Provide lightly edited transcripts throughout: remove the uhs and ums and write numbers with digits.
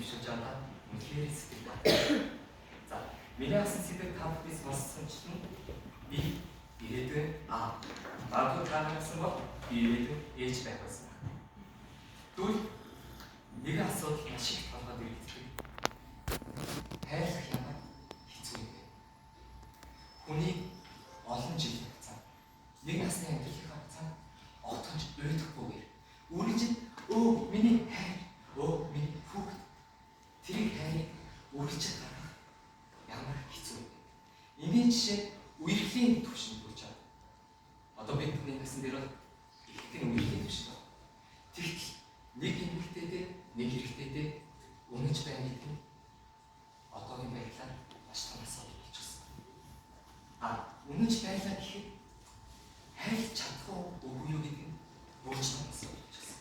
дэвшүүлж байгаа үнэхээр сэтгэл бат. За, миний асан сэтгэл тавхис болсон би ирээдүйн багт таанаас бол ирээдүйн ээж байх байсан. Тэгвэл нэг асуудал маш их толгойд ирдэг. Хайрлах ямар хэцүү юм бэ? Хүний олон жил хугацаа нэг насны амьдралын хугацаа огтхонч уйдахгүйгээр өөрийн чинь миний хайр, миний хүүхэд тэрийг хайрыг үргэлж гаргах ямар хэцүү юм бэ? Энийн жишээ үерхлийн түвшинд бүрж байгаа. Одоо бид бидний насан дээр бол ихэнх нь үерхлийн түвшинд байна. Тэгтэл нэг эмэгтэй дээр нэг эрэгтэй дээр үнэж байна гэдэг нь одоогийн байдлаар маш том асуудал болчихсон. Үнэж байлаа гэхэд хайрлах чадах уу юу гэдэг нь бууж том асуудал болчихсон.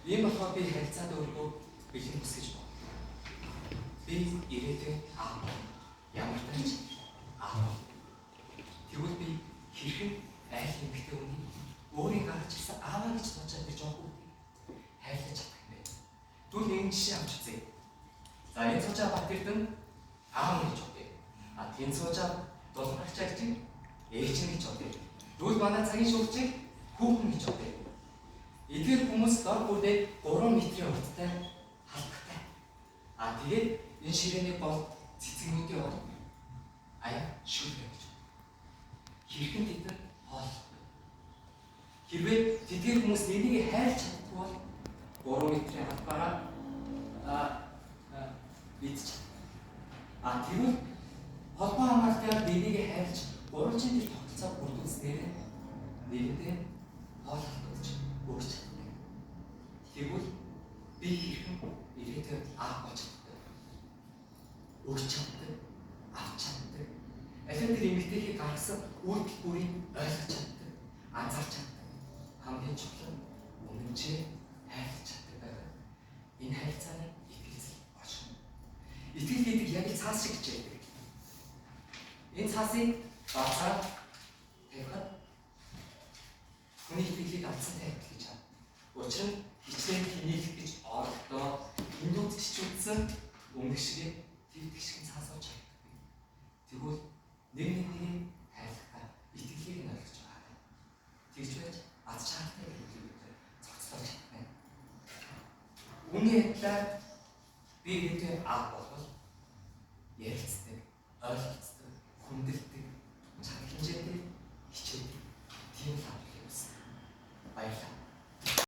Ийм болохоор би харилцаанд өөрийгөө бэлэн хүсэж байна. Би ирээдүйн ямар тач тэгвэл би хэрхэн айл эмэгтэй хүний өөрийн гаргаж ирсэн ааваа гэж бодож би жоохон хайрлаж чадах юм бэ? Түл нэг жишээ авч үзье. За энэ цуучаа Батэрдэн аав гэж бодъё. Тийм цуучаа Дулгарчаа гэж ээж нь гэж бодъё. Түл манай цагийн шүүгчийг хүүхэн гэж бодъё. Эдгээр хүмүүс дор бүрдээ 3 метрийн урттай халдахтай. Тэгээд энэ ширээний бол цэцэгнүүдийн бол шүлгэж гэж. Хэрхэн тэд нар хооллохгүй. Хэрвээ тэдгээр хүмүүс нэгийг хайрлах чаддгүй бол 3 метрийн хавцаараа бидч. Тэгвэл холбоо хамгаалтаар нэгийг хайрлаж 3 жил тогтолцоо бүрдүүлснээр нэгэндээ хооллож өгч чаддаг. Тэгвэл би хэрхэн ирээдүйд болж чаддаг. Өгч чаддаг, авч чаддаг. Алин тэр эмэгтэйхийг гаргасан үйлдэл бүрийг ойлгож чаддаг, анзаарч чаддаг. Хамгийн чухал нь үнэнчээ хайрлаж чаддаг байгаа. Энэ хайрцааны итгэл оршин. Итгэл гэдэг яг л цаас шиг гэж байдаг. Энэ цаасыг бацаад тавихад хүний итгэлийг алдсан тавих гэж байна. Учир нь хичнээн хийнэх гэж оролдоо хиндүүд чичүүлсэн өмнөх шиг тэгдэг шиг цаасууж чаддаг. Тэгвэл нэг хайрлахаа итгэлийг нь ойлгож байгаа. Тэгж байж аз жаргалтай гэдэг цогцлож чадна. Үүний адилаар би гэдэг болбол ярилцдаг, ойлголцдог, хүндэлдэг